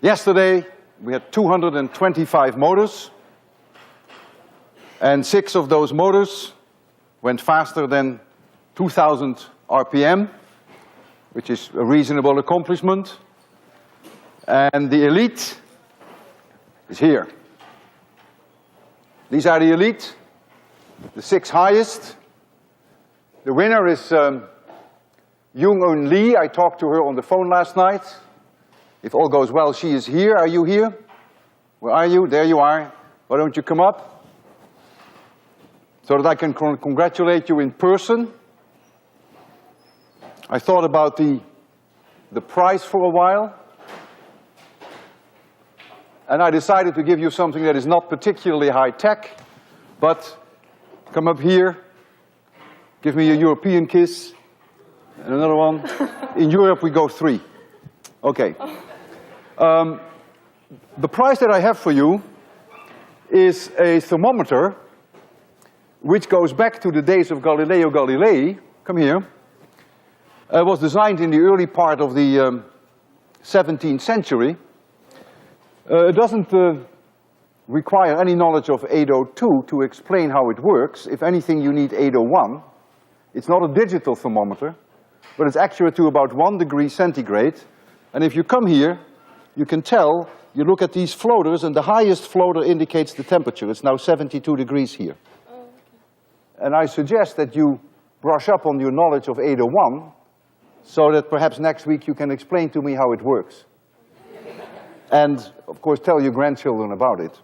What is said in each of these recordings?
Yesterday, we had 225 motors, and 6 of those motors went faster than 2,000 RPM, which is a reasonable accomplishment. And the elite is here. These are the elite, the 6 highest. The winner is Young-Eun Lee. I talked to her on the phone last night. If all goes well, she is here. Are you here? Where are you? There you are. Why don't you come up? So that I can congratulate you in person. I thought about the prize for a while. And I decided to give you something that is not particularly high tech, but come up here, give me a European kiss, and another one. In Europe we go 3. Okay. The prize that I have for you is a thermometer which goes back to the days of Galileo Galilei. Come here. It was designed in the early part of the 17th century. It doesn't require any knowledge of 802 to explain how it works. If anything, you need 801. It's not a digital thermometer, but it's accurate to about 1 degree centigrade. And if you come here, you can tell, you look at these floaters, and the highest floater indicates the temperature. It's now 72 degrees here. Oh, okay. And I suggest that you brush up on your knowledge of 801, so that perhaps next week you can explain to me how it works. And, of course, tell your grandchildren about it.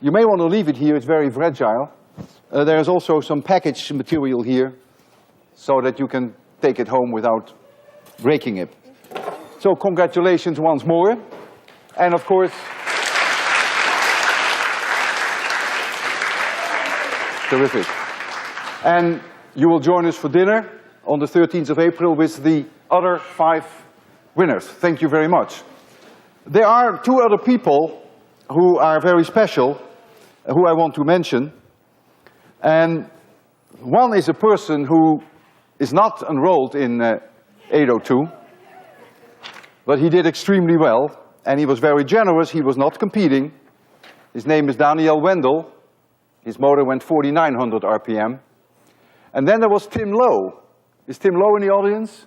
You may want to leave it here, it's very fragile. There is also some package material here, so that you can take it home without breaking it. So congratulations once more. And of course, terrific. And you will join us for dinner on the 13th of April with the other 5 winners. Thank you very much. There are 2 other people who are very special, who I want to mention. And one is a person who is not enrolled in 802, but he did extremely well, and he was very generous. He was not competing. His name is Daniel Wendell. His motor went 4,900 RPM. And then there was Tim Lowe. Is Tim Lowe in the audience?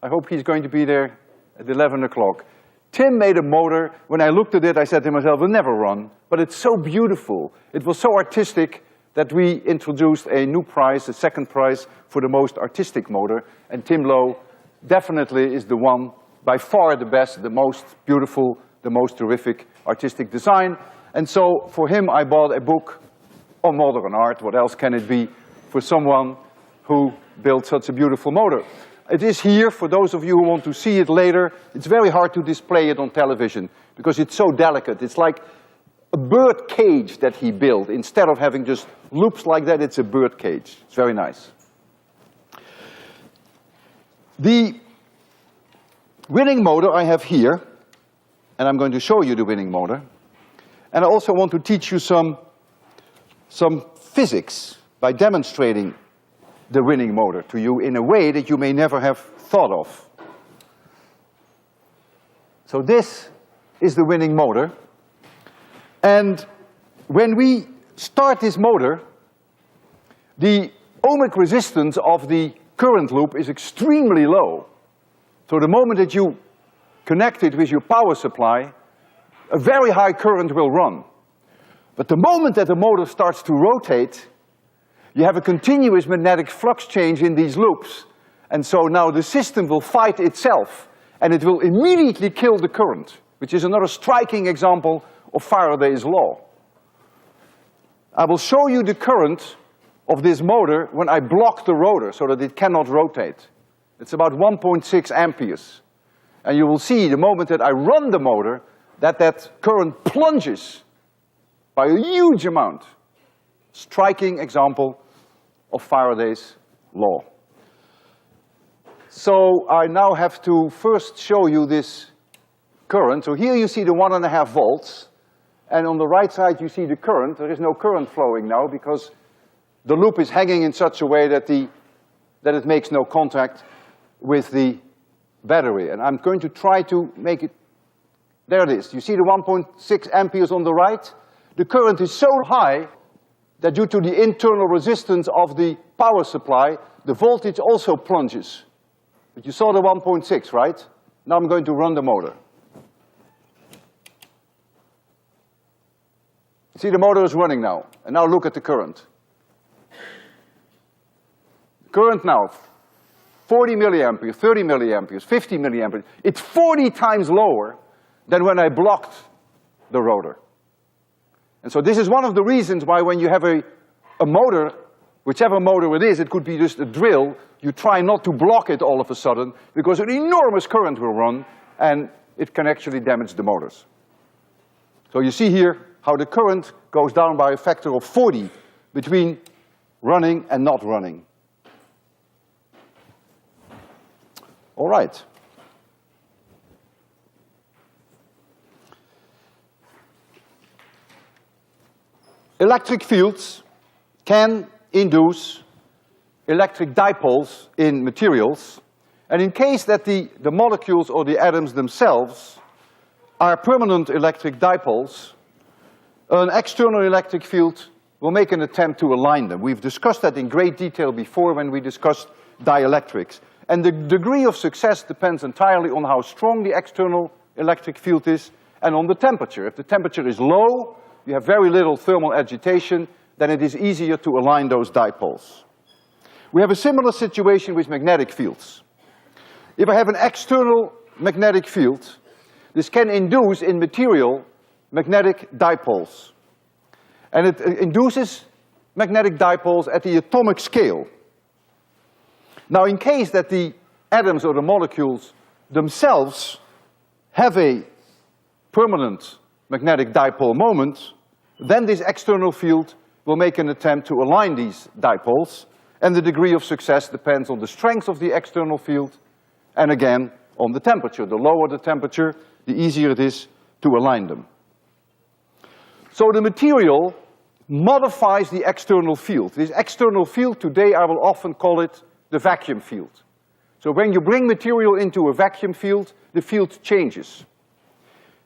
I hope he's going to be there at 11 o'clock. Tim made a motor. When I looked at it, I said to myself, it'll never run, but it's so beautiful. It was so artistic that we introduced a new prize, a second prize for the most artistic motor, and Tim Lowe definitely is the one, by far the best, the most beautiful, the most terrific artistic design. And so for him I bought a book on modern art. What else can it be for someone who built such a beautiful motor? It is here for those of you who want to see it later. It's very hard to display it on television because it's so delicate. It's like a bird cage that he built. Instead of having just loops like that, it's a bird cage. It's very nice. The winning motor I have here, and I'm going to show you the winning motor. And I also want to teach you some physics by demonstrating the winning motor to you in a way that you may never have thought of. So this is the winning motor. And when we start this motor, the ohmic resistance of the current loop is extremely low. So the moment that you connect it with your power supply, a very high current will run. But the moment that the motor starts to rotate, you have a continuous magnetic flux change in these loops. And so now the system will fight itself, and it will immediately kill the current, which is another striking example of Faraday's law. I will show you the current of this motor when I block the rotor so that it cannot rotate. It's about 1.6 amperes. And you will see the moment that I run the motor that current plunges by a huge amount. Striking example of Faraday's law. So I now have to first show you this current. So here you see the 1.5 volts, and on the right side you see the current. There is no current flowing now because the loop is hanging in such a way that it makes no contact with the battery. And I'm going to try to make it There it is. You see the 1.6 amperes on the right? The current is so high that due to the internal resistance of the power supply, the voltage also plunges. But you saw the 1.6, right? Now I'm going to run the motor. See, the motor is running now. And now look at the current. Current now, 40 milliamperes, 30 milliamperes, 50 milliamperes. It's 40 times lower than when I blocked the rotor. And so this is one of the reasons why when you have a motor, whichever motor it is, it could be just a drill, you try not to block it all of a sudden, because an enormous current will run, and it can actually damage the motors. So you see here how the current goes down by a factor of 40 between running and not running. All right. Electric fields can induce electric dipoles in materials, and in case that the molecules or the atoms themselves are permanent electric dipoles, an external electric field will make an attempt to align them. We've discussed that in great detail before when we discussed dielectrics. And the degree of success depends entirely on how strong the external electric field is and on the temperature. If the temperature is low, you have very little thermal agitation, then it is easier to align those dipoles. We have a similar situation with magnetic fields. If I have an external magnetic field, this can induce in material magnetic dipoles. And it induces magnetic dipoles at the atomic scale. Now, in case that the atoms or the molecules themselves have a permanent magnetic dipole moment, then this external field will make an attempt to align these dipoles, and the degree of success depends on the strength of the external field, and again, on the temperature. The lower the temperature, the easier it is to align them. So the material modifies the external field. This external field, today I will often call it the vacuum field. So when you bring material into a vacuum field, the field changes.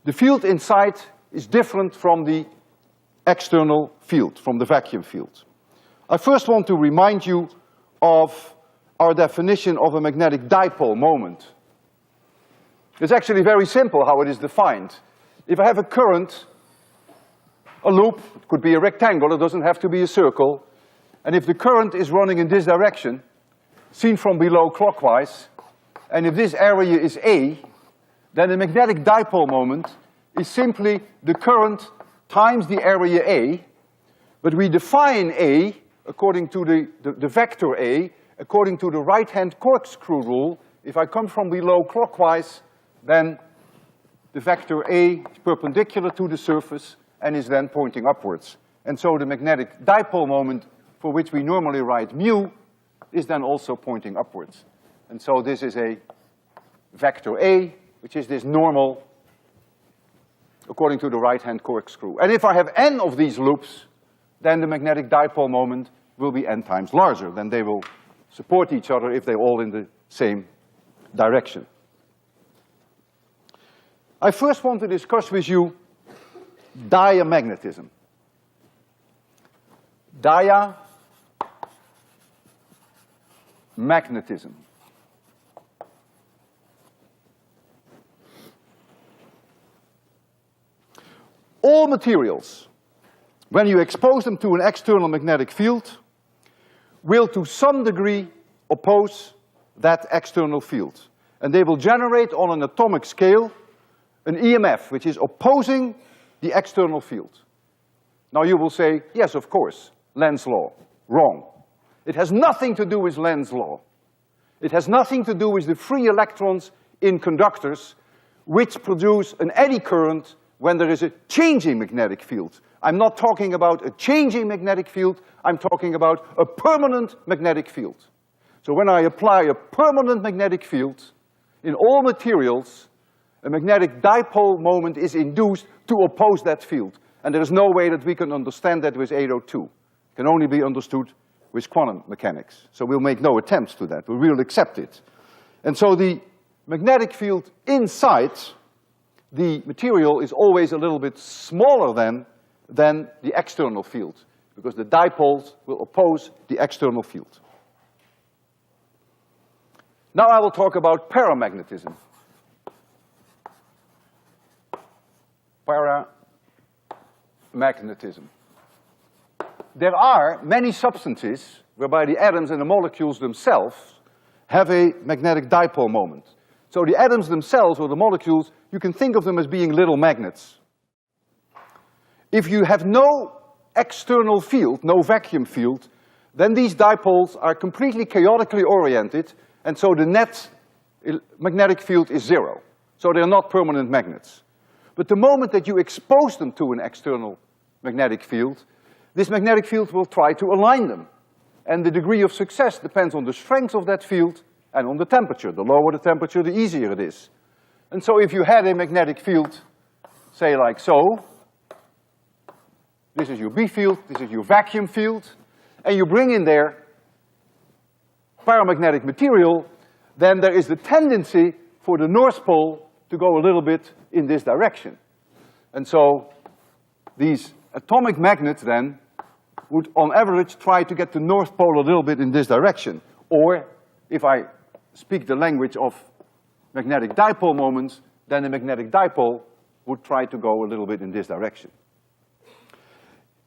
The field inside is different from the external field, from the vacuum field. I first want to remind you of our definition of a magnetic dipole moment. It's actually very simple how it is defined. If I have a current, a loop, it could be a rectangle, it doesn't have to be a circle, and if the current is running in this direction, seen from below clockwise, and if this area is A, then the magnetic dipole moment is simply the current times the area A, but we define A according to the vector A, according to the right-hand corkscrew rule. If I come from below clockwise, then the vector A is perpendicular to the surface and is then pointing upwards. And so the magnetic dipole moment, for which we normally write mu, is then also pointing upwards. And so this is a vector A, which is this normal according to the right-hand corkscrew. And if I have n of these loops, then the magnetic dipole moment will be n times larger. Then they will support each other if they're all in the same direction. I first want to discuss with you diamagnetism. Diamagnetism. All materials, when you expose them to an external magnetic field, will to some degree oppose that external field. And they will generate on an atomic scale an EMF, which is opposing the external field. Now you will say, yes, of course, Lenz's law. Wrong. It has nothing to do with Lenz's law. It has nothing to do with the free electrons in conductors, which produce an eddy current when there is a changing magnetic field. I'm not talking about a changing magnetic field, I'm talking about a permanent magnetic field. So when I apply a permanent magnetic field in all materials, a magnetic dipole moment is induced to oppose that field. And there is no way that we can understand that with 802. It can only be understood with quantum mechanics. So we'll make no attempts to that, but we'll accept it. And so the magnetic field inside the material is always a little bit smaller than the external field, because the dipoles will oppose the external field. Now I will talk about paramagnetism. Paramagnetism. There are many substances whereby the atoms and the molecules themselves have a magnetic dipole moment. So the atoms themselves, or the molecules, you can think of them as being little magnets. If you have no external field, no vacuum field, then these dipoles are completely chaotically oriented, and so the net magnetic field is zero. So they're not permanent magnets. But the moment that you expose them to an external magnetic field, this magnetic field will try to align them. And the degree of success depends on the strength of that field and on the temperature. The lower the temperature, the easier it is. And so if you had a magnetic field, say like so, this is your B field, this is your vacuum field, and you bring in there paramagnetic material, then there is the tendency for the North Pole to go a little bit in this direction. And so these atomic magnets then would on average try to get the North Pole a little bit in this direction. Or if I speak the language of magnetic dipole moments, then the magnetic dipole would try to go a little bit in this direction.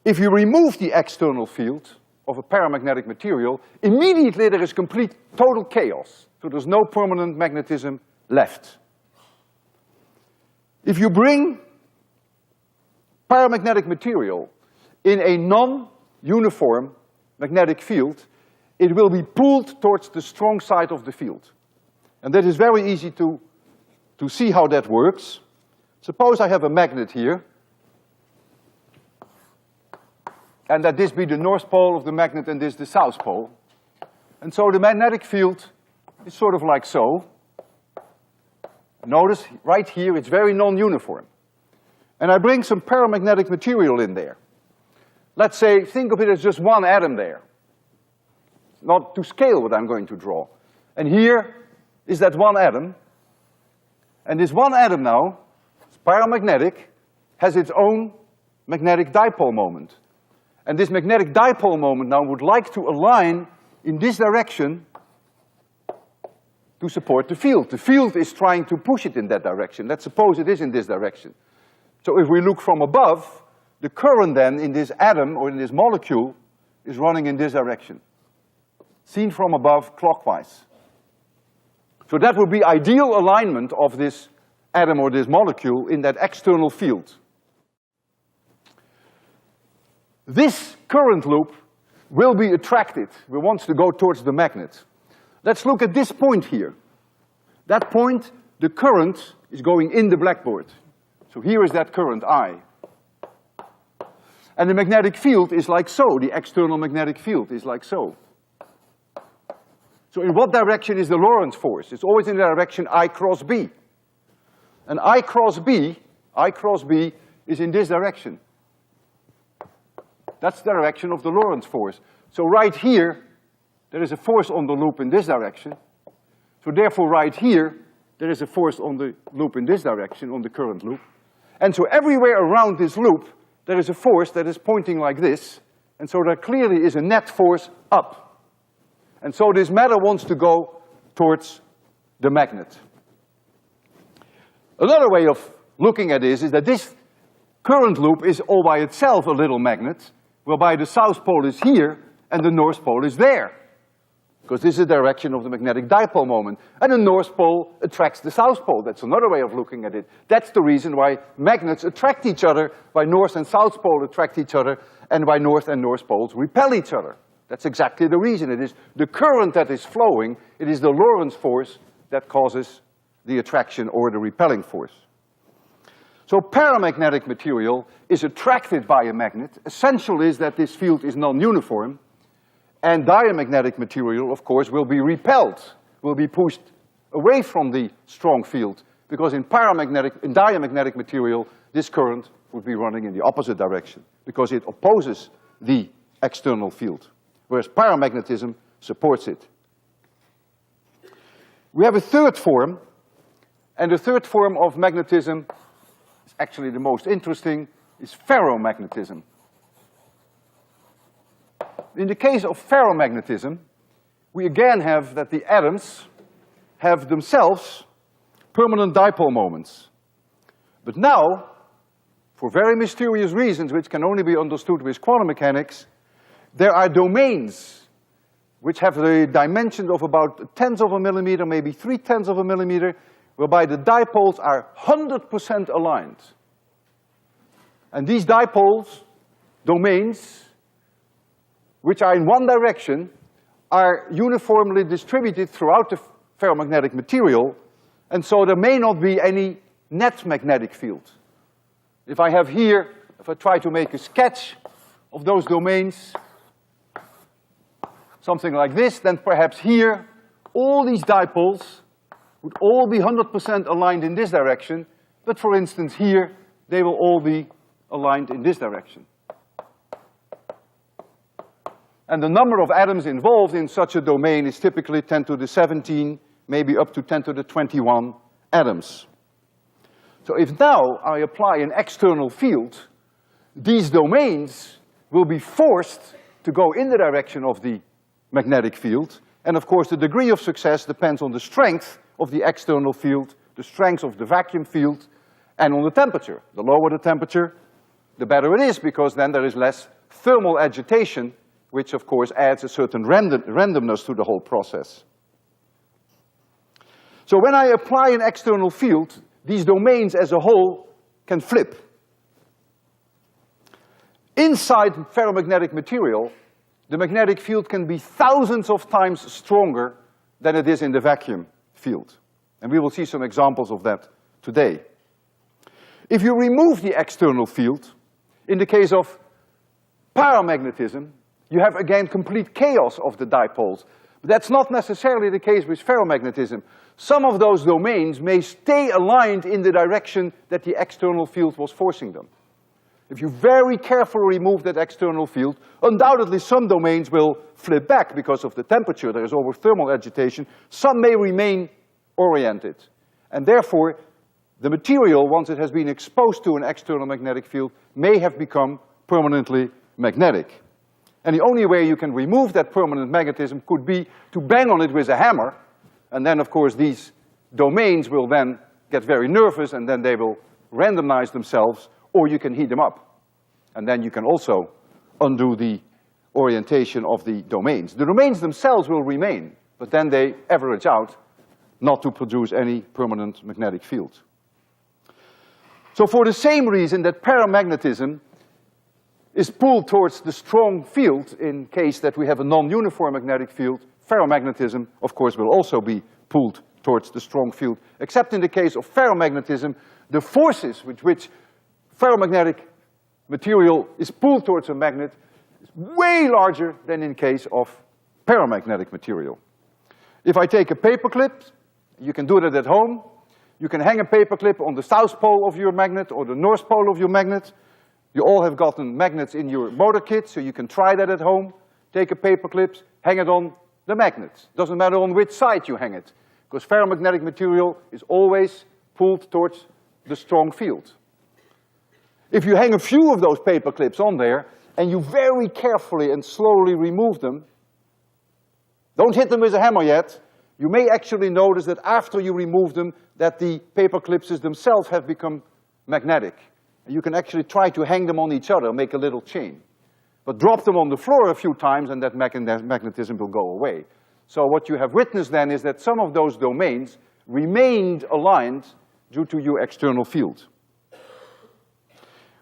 If you remove the external field of a paramagnetic material, immediately there is complete total chaos. So there's no permanent magnetism left. If you bring paramagnetic material in a non-uniform magnetic field, it will be pulled towards the strong side of the field. And that is very easy to see how that works. Suppose I have a magnet here, and that this be the North Pole of the magnet and this the South Pole. And so the magnetic field is sort of like so. Notice right here it's very non-uniform. And I bring some paramagnetic material in there. Let's say, think of it as just one atom there. Not to scale what I'm going to draw. And here is that one atom. And this one atom now, it's paramagnetic, has its own magnetic dipole moment. And this magnetic dipole moment now would like to align in this direction to support the field. The field is trying to push it in that direction. Let's suppose it is in this direction. So if we look from above, the current then in this atom or in this molecule is running in this direction. Seen from above clockwise. So that would be ideal alignment of this atom or this molecule in that external field. This current loop will be attracted. We want to go towards the magnet. Let's look at this point here. That point, the current is going in the blackboard. So here is that current I. And the magnetic field is like so. The external magnetic field is like so. So in what direction is the Lorentz force? It's always in the direction I cross B. And I cross B is in this direction. That's the direction of the Lorentz force. So right here, there is a force on the loop in this direction. So therefore right here, there is a force on the loop in this direction, on the current loop. And so everywhere around this loop, there is a force that is pointing like this. And so there clearly is a net force up. And so this matter wants to go towards the magnet. Another way of looking at this is that this current loop is all by itself a little magnet, whereby the South Pole is here and the North Pole is there. Because this is the direction of the magnetic dipole moment. And the North Pole attracts the South Pole. That's another way of looking at it. That's the reason why magnets attract each other, why North and South Pole attract each other, and why North and North Poles repel each other. That's exactly the reason. It is the current that is flowing, it is the Lorentz force that causes the attraction or the repelling force. So paramagnetic material is attracted by a magnet. Essential is that this field is non-uniform. And diamagnetic material, of course, will be repelled, will be pushed away from the strong field. Because in diamagnetic material, this current would be running in the opposite direction. Because it opposes the external field. Whereas paramagnetism supports it. We have a third form. And the third form of magnetism is actually the most interesting, is ferromagnetism. In the case of ferromagnetism, we again have that the atoms have themselves permanent dipole moments. But now, for very mysterious reasons which can only be understood with quantum mechanics, there are domains which have the dimensions of about tenths of a millimeter, maybe 3/10 of a millimeter, whereby the dipoles are 100% aligned. And these dipoles, domains, which are in one direction, are uniformly distributed throughout the ferromagnetic material, and so there may not be any net magnetic field. If I have here, if I try to make a sketch of those domains, something like this, then perhaps here, all these dipoles would all be 100% aligned in this direction, but for instance here, they will all be aligned in this direction. And the number of atoms involved in such a domain is typically 10 to the 17, maybe up to 10 to the 21 atoms. So if now I apply an external field, these domains will be forced to go in the direction of the magnetic field, and of course the degree of success depends on the strength of the external field, the strength of the vacuum field, and on the temperature. The lower the temperature, the better it is, because then there is less thermal agitation, which of course adds a certain randomness to the whole process. So when I apply an external field, these domains as a whole can flip. Inside ferromagnetic material, the magnetic field can be thousands of times stronger than it is in the vacuum field. And we will see some examples of that today. If you remove the external field, in the case of paramagnetism, you have again complete chaos of the dipoles. But that's not necessarily the case with ferromagnetism. Some of those domains may stay aligned in the direction that the external field was forcing them. If you very carefully remove that external field, undoubtedly some domains will flip back because of the temperature. There is over thermal agitation. Some may remain oriented. And therefore, the material, once it has been exposed to an external magnetic field, may have become permanently magnetic. And the only way you can remove that permanent magnetism could be to bang on it with a hammer, and then of course these domains will then get very nervous and then they will randomize themselves, or you can heat them up. And then you can also undo the orientation of the domains. The domains themselves will remain, but then they average out not to produce any permanent magnetic field. So for the same reason that paramagnetism is pulled towards the strong field in case that we have a non-uniform magnetic field, ferromagnetism, of course, will also be pulled towards the strong field. Except in the case of ferromagnetism, the forces with which ferromagnetic material is pulled towards a magnet is way larger than in case of paramagnetic material. If I take a paperclip, you can do that at home. You can hang a paperclip on the south pole of your magnet or the north pole of your magnet. You all have gotten magnets in your motor kit, so you can try that at home. Take a paperclip, hang it on the magnet. Doesn't matter on which side you hang it, because ferromagnetic material is always pulled towards the strong field. If you hang a few of those paper clips on there, and you very carefully and slowly remove them, don't hit them with a hammer yet, you may actually notice that after you remove them, that the paper clips themselves have become magnetic. And you can actually try to hang them on each other, make a little chain. But drop them on the floor a few times and that magnetism will go away. So what you have witnessed then is that some of those domains remained aligned due to your external field.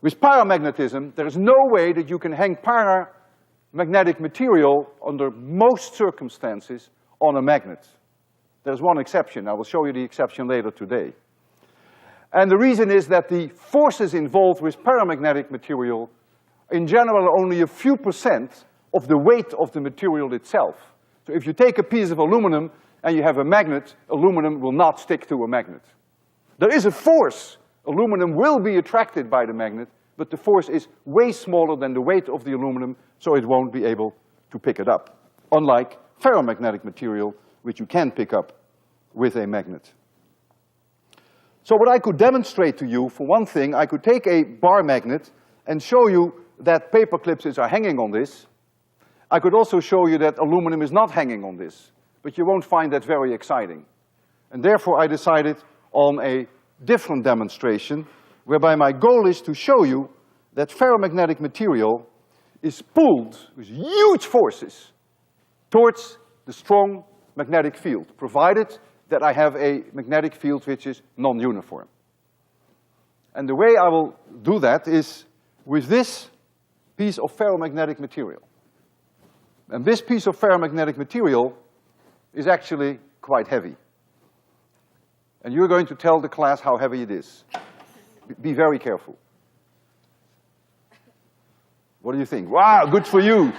With paramagnetism, there is no way that you can hang paramagnetic material under most circumstances on a magnet. There's one exception. I will show you the exception later today. And the reason is that the forces involved with paramagnetic material, in general, are only a few % of the weight of the material itself. So if you take a piece of aluminum and you have a magnet, aluminum will not stick to a magnet. There is a force. Aluminum will be attracted by the magnet, but the force is way smaller than the weight of the aluminum, so it won't be able to pick it up. Unlike ferromagnetic material, which you can pick up with a magnet. So what I could demonstrate to you, for one thing, I could take a bar magnet and show you that paper clips are hanging on this. I could also show you that aluminum is not hanging on this, but you won't find that very exciting. And therefore I decided on a different demonstration, whereby my goal is to show you that ferromagnetic material is pulled with huge forces towards the strong magnetic field, provided that I have a magnetic field which is non-uniform. And the way I will do that is with this piece of ferromagnetic material. And this piece of ferromagnetic material is actually quite heavy. And you're going to tell the class how heavy it is. Be very careful. What do you think? Wow, good for you.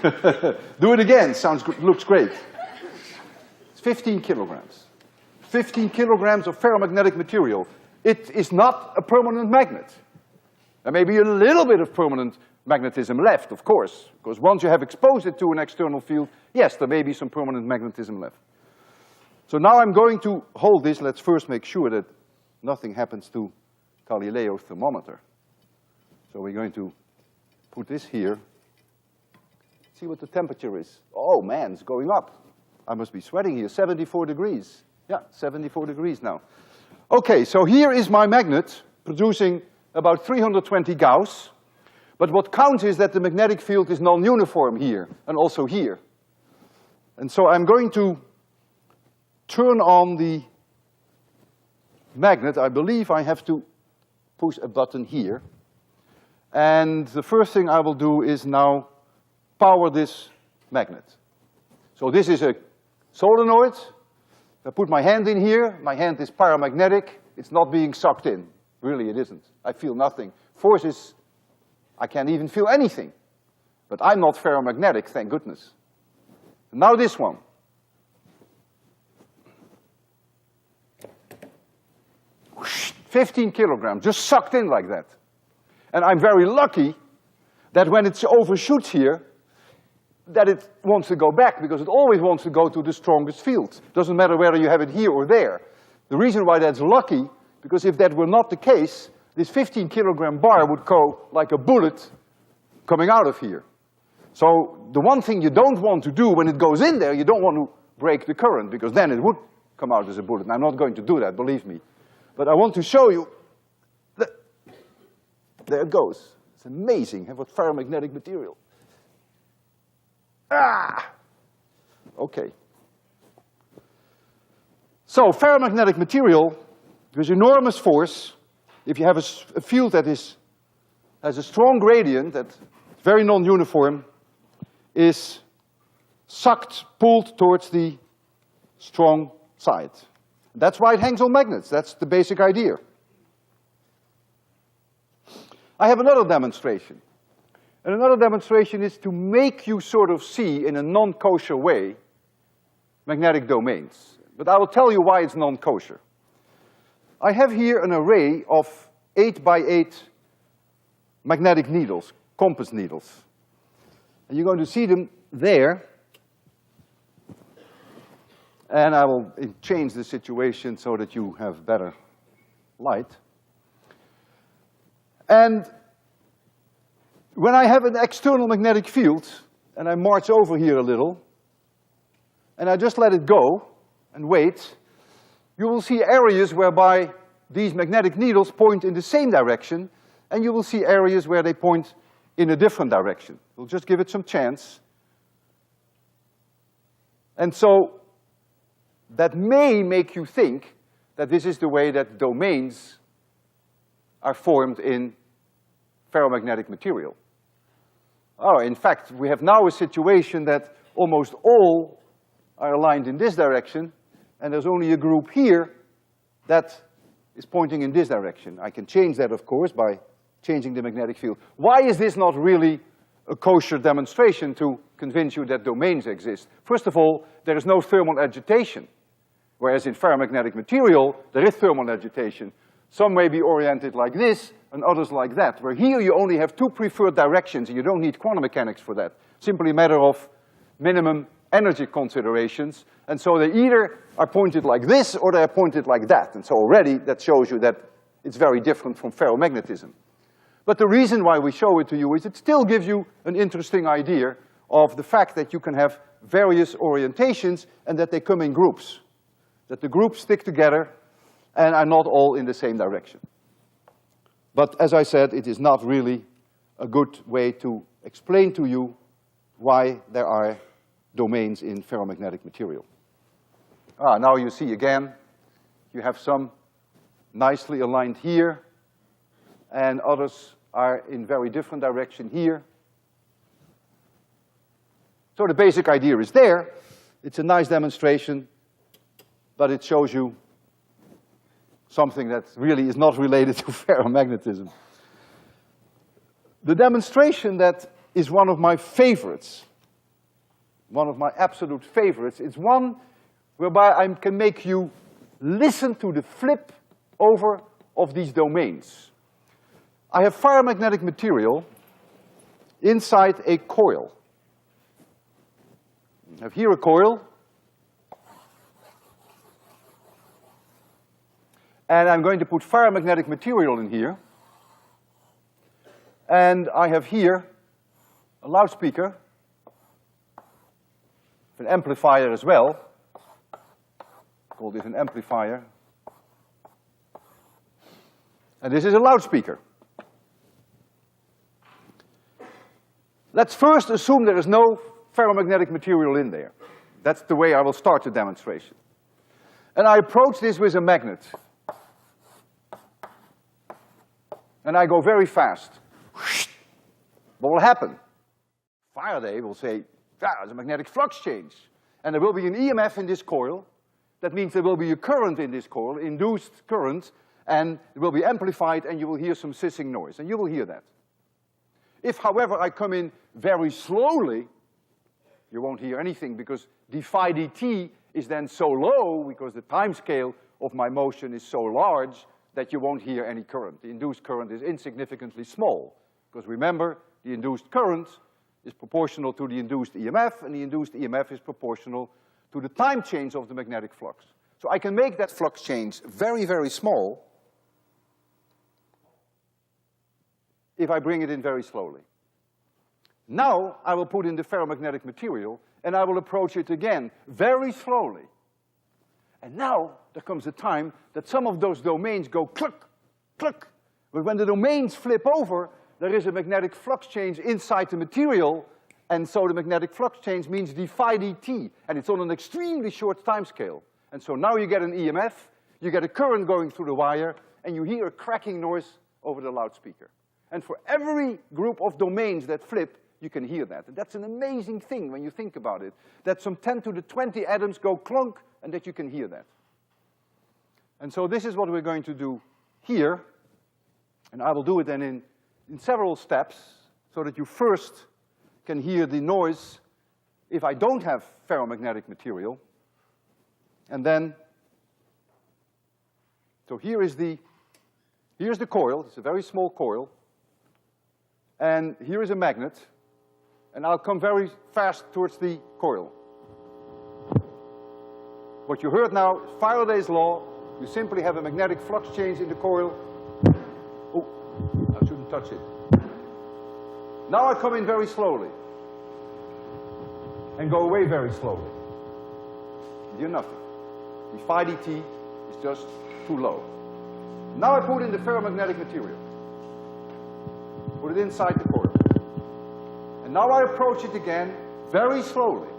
Do it again, sounds good, looks great. It's 15 kilograms. 15 kilograms of ferromagnetic material. It is not a permanent magnet. There may be a little bit of permanent magnetism left, of course, because once you have exposed it to an external field, yes, there may be some permanent magnetism left. So now I'm going to hold this. Let's first make sure that nothing happens to Galileo's thermometer. So we're going to put this here. See what the temperature is. Oh man, it's going up. I must be sweating here, 74 degrees. Yeah, 74 degrees now. Okay, so here is my magnet producing about 320 Gauss. But what counts is that the magnetic field is non-uniform here and also here. And so I'm going to turn on the magnet. I believe I have to push a button here. And the first thing I will do is now power this magnet. So this is a solenoid. I put my hand in here. My hand is paramagnetic. It's not being sucked in. Really, it isn't. I feel nothing. Force is, I can't even feel anything. But I'm not ferromagnetic, thank goodness. Now this one. Whoosh, 15 kilograms, just sucked in like that. And I'm very lucky that when it overshoots here, that it wants to go back, because it always wants to go to the strongest field. Doesn't matter whether you have it here or there. The reason why that's lucky, because if that were not the case, this 15 kilogram bar would go like a bullet coming out of here. So the one thing you don't want to do when it goes in there, you don't want to break the current, because then it would come out as a bullet. And I'm not going to do that, believe me. But I want to show you that there it goes. It's amazing, what ferromagnetic material. Ah! Okay. So ferromagnetic material, there's enormous force. If you have a field that has a strong gradient, that's very non-uniform, is sucked, pulled towards the strong side. That's why it hangs on magnets. That's the basic idea. I have another demonstration. And another demonstration is to make you sort of see, in a non-kosher way, magnetic domains. But I will tell you why it's non-kosher. I have here an array of 8 by 8 magnetic needles, compass needles. And you're going to see them there. And I will change the situation so that you have better light. And when I have an external magnetic field, and I march over here a little, and I just let it go and wait, you will see areas whereby these magnetic needles point in the same direction, and you will see areas where they point in a different direction. We'll just give it some chance. And so that may make you think that this is the way that domains are formed in ferromagnetic material. Oh, in fact, we have now a situation that almost all are aligned in this direction, and there's only a group here that is pointing in this direction. I can change that, of course, by changing the magnetic field. Why is this not really a kosher demonstration to convince you that domains exist? First of all, there is no thermal agitation, whereas in ferromagnetic material, there is thermal agitation. Some may be oriented like this, and others like that, where here you only have two preferred directions, and you don't need quantum mechanics for that. Simply a matter of minimum energy considerations, and so they either are pointed like this or they are pointed like that. And so already that shows you that it's very different from ferromagnetism. But the reason why we show it to you is it still gives you an interesting idea of the fact that you can have various orientations and that they come in groups. That the groups stick together and are not all in the same direction. But as I said, it is not really a good way to explain to you why there are domains in ferromagnetic material. Now you see again, you have some nicely aligned here, and others are in very different direction here. So the basic idea is there. It's a nice demonstration, but it shows you something that really is not related to ferromagnetism. The demonstration that is one of my favorites, one of my absolute favorites, is one whereby I can make you listen to the flip over of these domains. I have ferromagnetic material inside a coil. I have here a coil, and I'm going to put ferromagnetic material in here, and I have here a loudspeaker, an amplifier as well. Call this an amplifier. And this is a loudspeaker. Let's first assume there is no ferromagnetic material in there. That's the way I will start the demonstration. And I approach this with a magnet. And I go very fast. What will happen? Faraday will say, there's a magnetic flux change. And there will be an EMF in this coil. That means there will be a current in this coil, induced current, and it will be amplified and you will hear some hissing noise, and you will hear that. If, however, I come in very slowly, you won't hear anything because d phi dt is then so low because the time scale of my motion is so large that you won't hear any current. The induced current is insignificantly small because remember, the induced current is proportional to the induced EMF, and the induced EMF is proportional to the time change of the magnetic flux. So I can make that flux change very, very small if I bring it in very slowly. Now I will put in the ferromagnetic material and I will approach it again very slowly. And now there comes a time that some of those domains go cluck, cluck. But when the domains flip over, there is a magnetic flux change inside the material, and so the magnetic flux change means d phi dt, and it's on an extremely short time scale. And so now you get an EMF, you get a current going through the wire, and you hear a cracking noise over the loudspeaker. And for every group of domains that flip, you can hear that. And that's an amazing thing when you think about it, that some 10 to the 20 atoms go clunk, and that you can hear that. And so this is what we're going to do here, and I will do it then in several steps, so that you first can hear the noise if I don't have ferromagnetic material. And then, so here's the coil, it's a very small coil, and here is a magnet, and I'll come very fast towards the coil. What you heard now is Faraday's law. You simply have a magnetic flux change in the coil. Oh, I shouldn't touch it. Now I come in very slowly and go away very slowly. You hear nothing. The phi dt is just too low. Now I put in the ferromagnetic material. Put it inside the coil. And now I approach it again very slowly.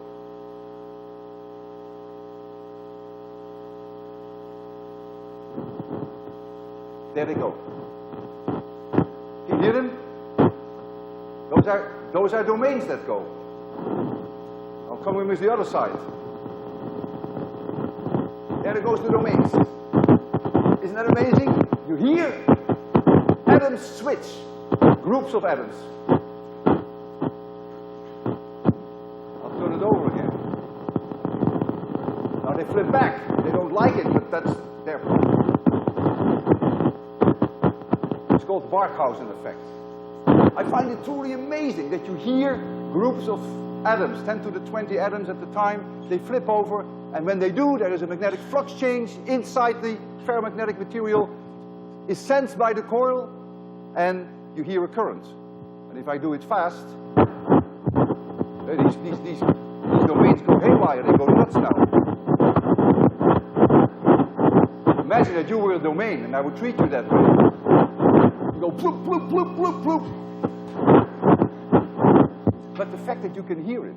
There they go. Can you hear them? Those are domains that go. I'll come in with the other side. There goes the domains. Isn't that amazing? You hear atoms switch, groups of atoms. I'll turn it over again. Now they flip back. They don't like it, but that's their problem. It's called Barkhausen effect. I find it truly amazing that you hear groups of atoms, 10 to the 20 atoms at the time, they flip over, and when they do, there is a magnetic flux change inside the ferromagnetic material, is sensed by the coil, and you hear a current. And if I do it fast, these domains go haywire, they go nuts now. Imagine that you were a domain, and I would treat you that way. You go bloop, bloop, bloop, bloop, bloop. But the fact that you can hear it,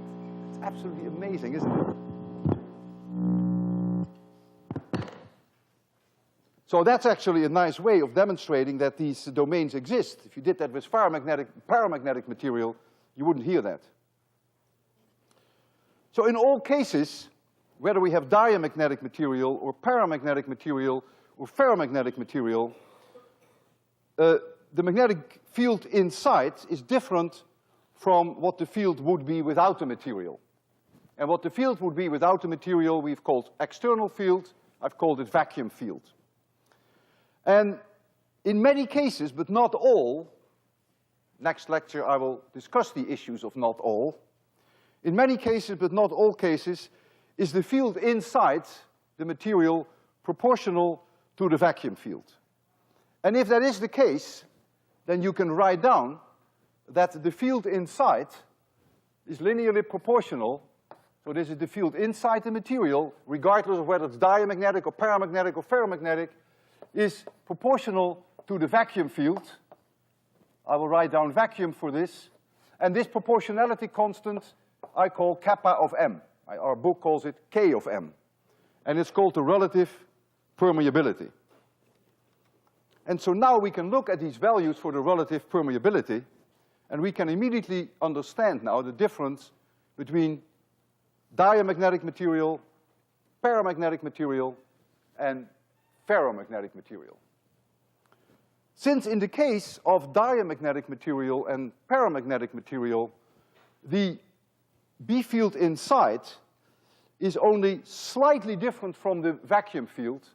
it's absolutely amazing, isn't it? So that's actually a nice way of demonstrating that these domains exist. If you did that with paramagnetic material, you wouldn't hear that. So in all cases, whether we have diamagnetic material or paramagnetic material or ferromagnetic material, the magnetic field inside is different from what the field would be without the material. And what the field would be without the material we've called external field, I've called it vacuum field. And in many cases, but not all, next lecture I will discuss the issues of not all. In many cases, but not all cases, is the field inside the material proportional to the vacuum field. And if that is the case, then you can write down that the field inside is linearly proportional. So this is the field inside the material, regardless of whether it's diamagnetic or paramagnetic or ferromagnetic, is proportional to the vacuum field. I will write down vacuum for this. And this proportionality constant I call kappa of m. Our book calls it K of m. And it's called the relative permeability. And so now we can look at these values for the relative permeability, and we can immediately understand now the difference between diamagnetic material, paramagnetic material, and ferromagnetic material. Since in the case of diamagnetic material and paramagnetic material, the B field inside is only slightly different from the vacuum field,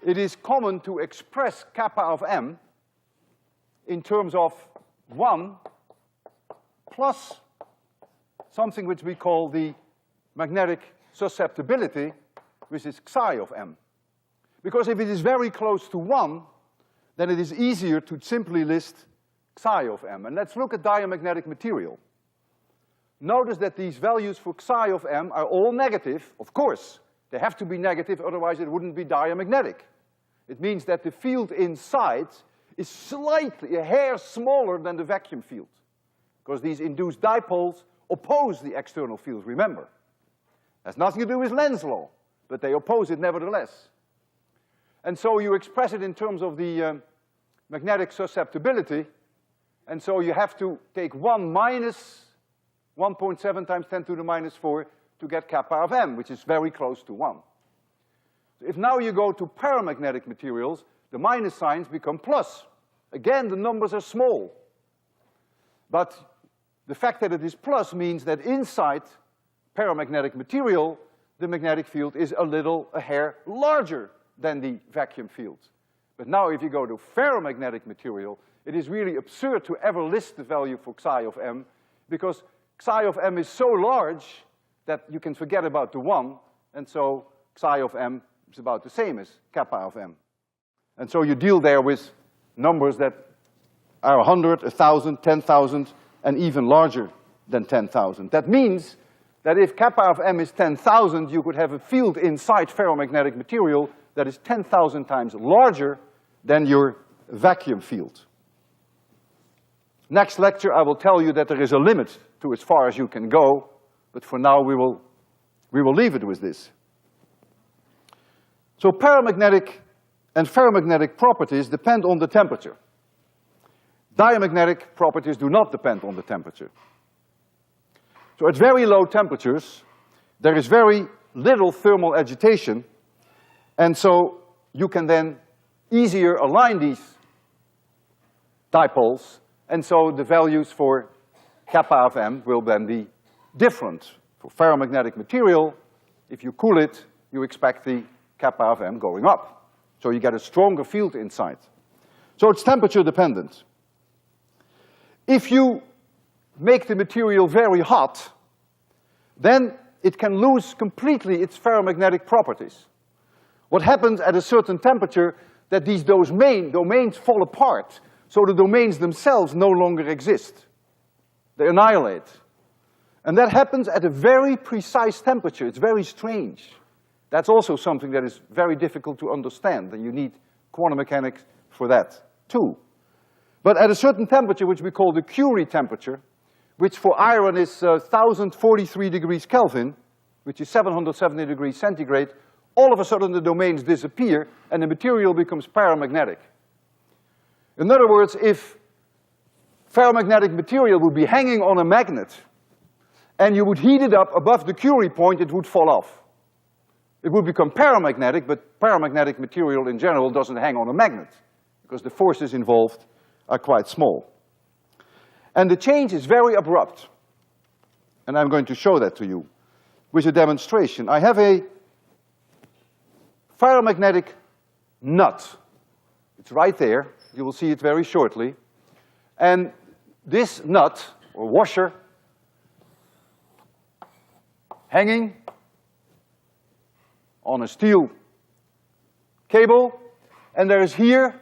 it is common to express kappa of m in terms of 1 plus something which we call the magnetic susceptibility, which is psi of m. Because if it is very close to 1, then it is easier to simply list psi of m. And let's look at diamagnetic material. Notice that these values for psi of m are all negative. Of course, they have to be negative, otherwise it wouldn't be diamagnetic. It means that the field inside is slightly, a hair smaller than the vacuum field, because these induced dipoles oppose the external field, remember. Has nothing to do with Lenz's law, but they oppose it nevertheless. And so you express it in terms of the magnetic susceptibility, and so you have to take 1 minus 1.7 times 10 to the minus 4 to get kappa of m, which is very close to 1. So if now you go to paramagnetic materials, the minus signs become plus. Again, the numbers are small. But the fact that it is plus means that inside paramagnetic material, the magnetic field is a hair larger than the vacuum field. But now if you go to ferromagnetic material, it is really absurd to ever list the value for psi of m, because psi of m is so large that you can forget about the 1, and so psi of m is about the same as kappa of m. And so you deal there with numbers that are 100, 1,000, 10,000, and even larger than 10,000. That means that if kappa of m is 10,000, you could have a field inside ferromagnetic material that is 10,000 times larger than your vacuum field. Next lecture, I will tell you that there is a limit to as far as you can go, but for now we will leave it with this. So paramagnetic and ferromagnetic properties depend on the temperature. Diamagnetic properties do not depend on the temperature. So at very low temperatures, there is very little thermal agitation, and so you can then easier align these dipoles, and so the values for kappa of m will then be different. For ferromagnetic material, if you cool it, you expect the kappa of m going up. So you get a stronger field inside. So it's temperature dependent. If you make the material very hot, then it can lose completely its ferromagnetic properties. What happens at a certain temperature, that these domains fall apart, so the domains themselves no longer exist. They annihilate. And that happens at a very precise temperature. It's very strange. That's also something that is very difficult to understand, and you need quantum mechanics for that too. But at a certain temperature, which we call the Curie temperature, which for iron is 1043 degrees Kelvin, which is 770 degrees centigrade, all of a sudden the domains disappear and the material becomes paramagnetic. In other words, if ferromagnetic material would be hanging on a magnet and you would heat it up above the Curie point, it would fall off. It would become paramagnetic, but paramagnetic material in general doesn't hang on a magnet because the forces involved are quite small. And the change is very abrupt. And I'm going to show that to you with a demonstration. I have a ferromagnetic nut. It's right there. You will see it very shortly. And this nut, or washer, hanging on a steel cable, and there is here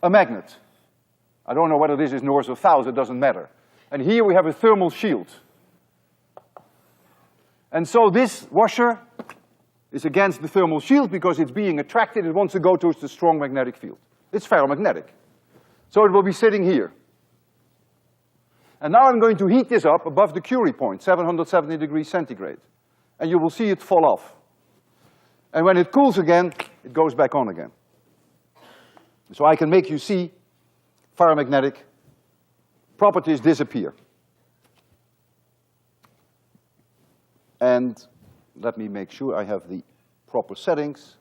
a magnet. I don't know whether this is north or south, it doesn't matter. And here we have a thermal shield. And so this washer is against the thermal shield because it's being attracted, it wants to go towards the strong magnetic field. It's ferromagnetic. So it will be sitting here. And now I'm going to heat this up above the Curie point, 770 degrees centigrade. And you will see it fall off. And when it cools again, it goes back on again. So I can make you see ferromagnetic properties disappear. And let me make sure I have the proper settings.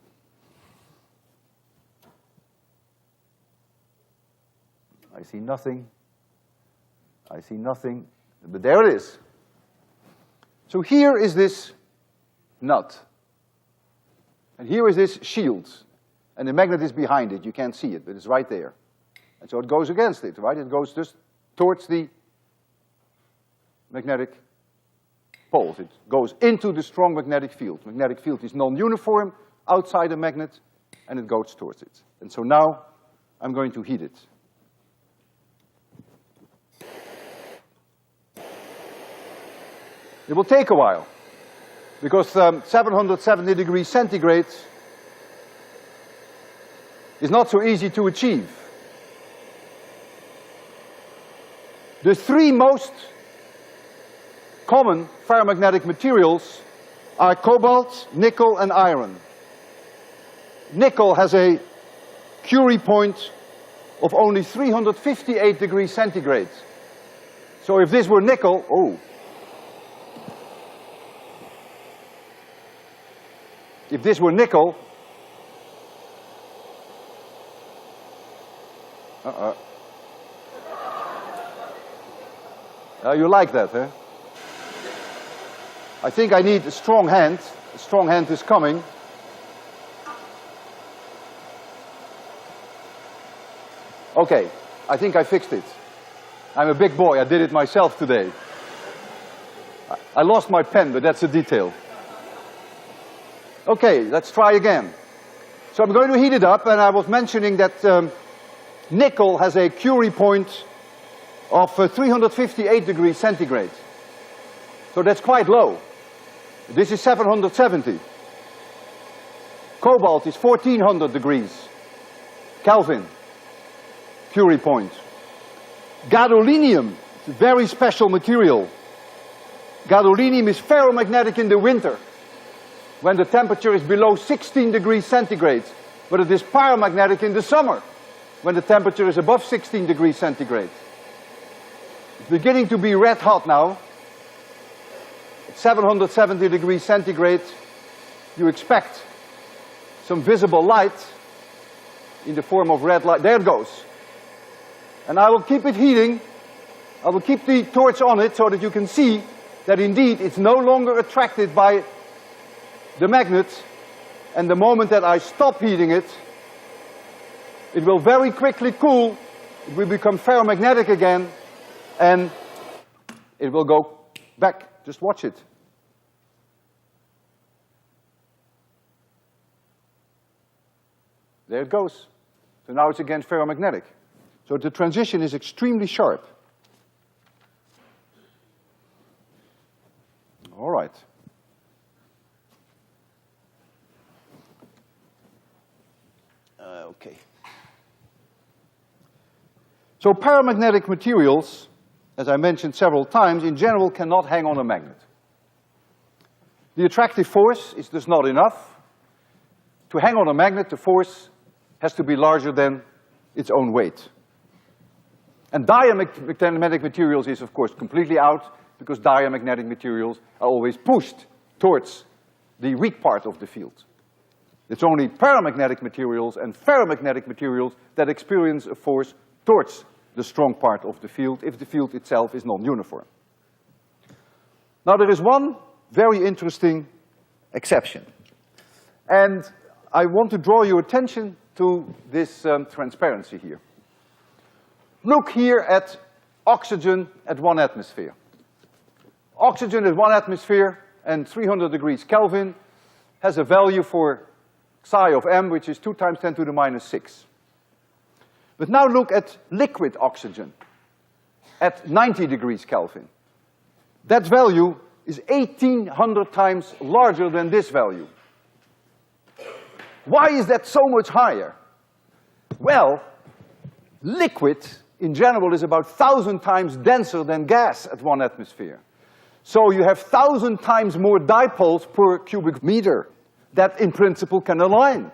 I see nothing. I see nothing, but there it is. So here is this nut. And here is this shield. And the magnet is behind it. You can't see it, but it's right there. And so it goes against it, right? It goes just towards the magnetic poles. It goes into the strong magnetic field. Magnetic field is non-uniform outside the magnet, and it goes towards it. And so now I'm going to heat it. It will take a while, because 770 degrees centigrade is not so easy to achieve. The three most common ferromagnetic materials are cobalt, nickel, and iron. Nickel has a Curie point of only 358 degrees centigrade. So if this were nickel, if this were nickel, you like that, huh? I think I need a strong hand. A strong hand is coming. Okay, I think I fixed it. I'm a big boy, I did it myself today. I lost my pen, but that's a detail. Okay, let's try again. So I'm going to heat it up, and I was mentioning that nickel has a Curie point of 358 degrees centigrade. So that's quite low. This is 770. Cobalt is 1400 degrees Kelvin, Curie point. Gadolinium is a very special material. Gadolinium is ferromagnetic in the winter, when the temperature is below 16 degrees centigrade, but it is paramagnetic in the summer, when the temperature is above 16 degrees centigrade. It's beginning to be red hot now. At 770 degrees centigrade, you expect some visible light in the form of red light. There it goes. And I will keep it heating. I will keep the torch on it so that you can see that indeed it's no longer attracted by the magnet, and the moment that I stop heating it, it will very quickly cool, it will become ferromagnetic again, and it will go back. Just watch it. There it goes. So now it's again ferromagnetic. So the transition is extremely sharp. All right. Okay. So paramagnetic materials, as I mentioned several times, in general cannot hang on a magnet. The attractive force is just not enough. To hang on a magnet, the force has to be larger than its own weight. And diamagnetic materials is, of course, completely out, because diamagnetic materials are always pushed towards the weak part of the field. It's only paramagnetic materials and ferromagnetic materials that experience a force towards the strong part of the field if the field itself is non-uniform. Now there is one very interesting exception. And I want to draw your attention to this transparency here. Look here at oxygen at 1 atmosphere. Oxygen at 1 atmosphere and 300 degrees Kelvin has a value for psi of m, which is 2 times 10 to the minus 6. But now look at liquid oxygen at 90 degrees Kelvin. That value is 1,800 times larger than this value. Why is that so much higher? Well, liquid in general is about 1,000 times denser than gas at 1 atmosphere. So you have 1,000 times more dipoles per cubic meter that in principle can align.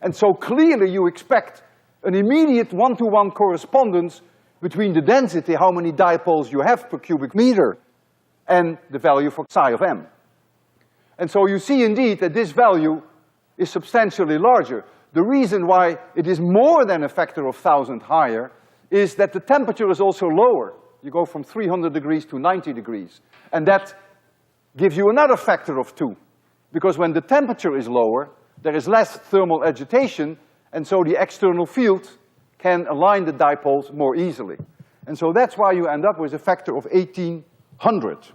And so clearly you expect an immediate one-to-one correspondence between the density, how many dipoles you have per cubic meter, and the value for psi of m. And so you see indeed that this value is substantially larger. The reason why it is more than a factor of 1,000 higher is that the temperature is also lower. You go from 300 degrees to 90 degrees. And that gives you another factor of 2. Because when the temperature is lower, there is less thermal agitation, and so the external field can align the dipoles more easily. And so that's why you end up with a factor of 1,800.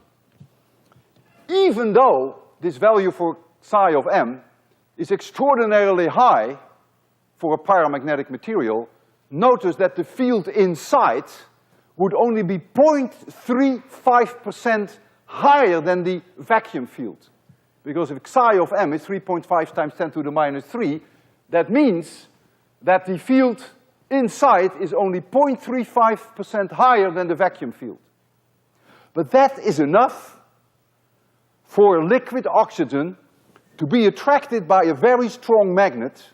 Even though this value for psi of m is extraordinarily high for a paramagnetic material, notice that the field inside would only be 0.35% higher than the vacuum field. Because if psi of m is 3.5 times 10 to the minus 3, that means that the field inside is only 0.35% higher than the vacuum field. But that is enough for liquid oxygen to be attracted by a very strong magnet,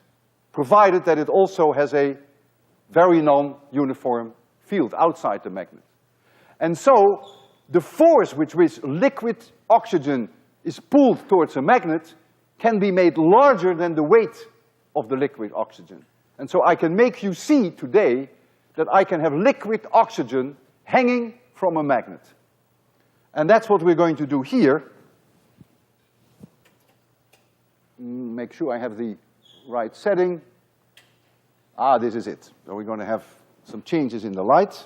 provided that it also has a very non-uniform field outside the magnet. And so, the force with which liquid oxygen is pulled towards a magnet can be made larger than the weight of the liquid oxygen. And so I can make you see today that I can have liquid oxygen hanging from a magnet. And that's what we're going to do here. Make sure I have the right setting. Ah, this is it. So we're going to have some changes in the light.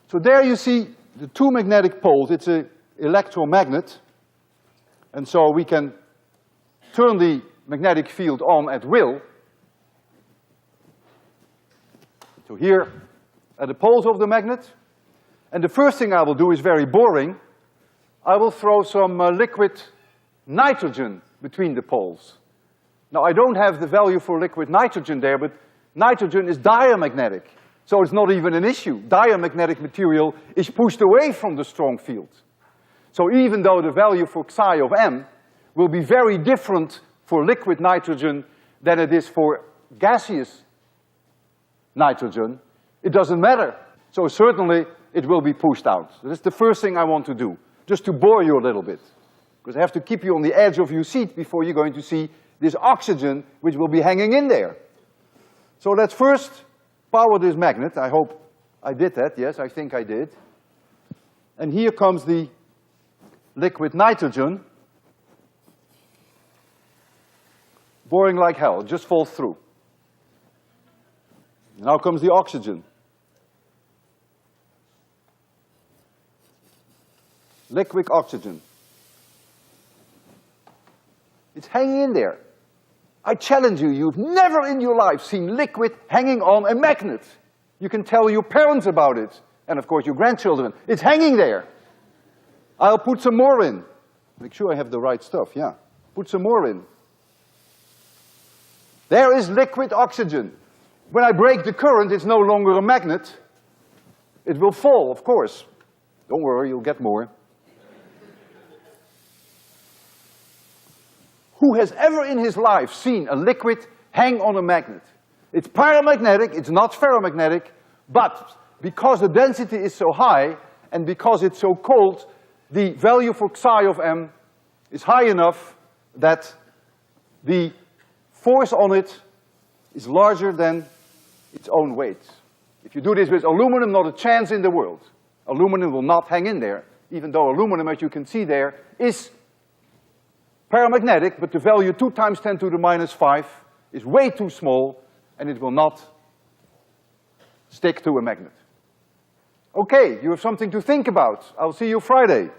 So there you see the two magnetic poles. It's an electromagnet. And so we can turn the magnetic field on at will. So here are the poles of the magnet. And the first thing I will do is very boring. I will throw some liquid nitrogen between the poles. Now, I don't have the value for liquid nitrogen there, but nitrogen is diamagnetic. So it's not even an issue. Diamagnetic material is pushed away from the strong field. So even though the value for psi of m will be very different for liquid nitrogen than it is for gaseous nitrogen, it doesn't matter. So certainly it will be pushed out. So that's the first thing I want to do, just to bore you a little bit. Because I have to keep you on the edge of your seat before you're going to see this oxygen which will be hanging in there. So let's first power this magnet. I hope I did that. Yes, I think I did. And here comes the liquid nitrogen. Boring like hell, it just falls through. Now comes the oxygen. Liquid oxygen. It's hanging in there. I challenge you, you've never in your life seen liquid hanging on a magnet. You can tell your parents about it, and of course your grandchildren. It's hanging there. I'll put some more in. Make sure I have the right stuff, yeah. Put some more in. There is liquid oxygen. When I break the current, it's no longer a magnet. It will fall, of course. Don't worry, you'll get more. Who has ever in his life seen a liquid hang on a magnet? It's paramagnetic, it's not ferromagnetic, but because the density is so high and because it's so cold, the value for psi of m is high enough that the force on it is larger than its own weight. If you do this with aluminum, not a chance in the world. Aluminum will not hang in there, even though aluminum, as you can see there, is paramagnetic, but the value 2 times 10 to the minus 5 is way too small, and it will not stick to a magnet. Okay, you have something to think about. I'll see you Friday.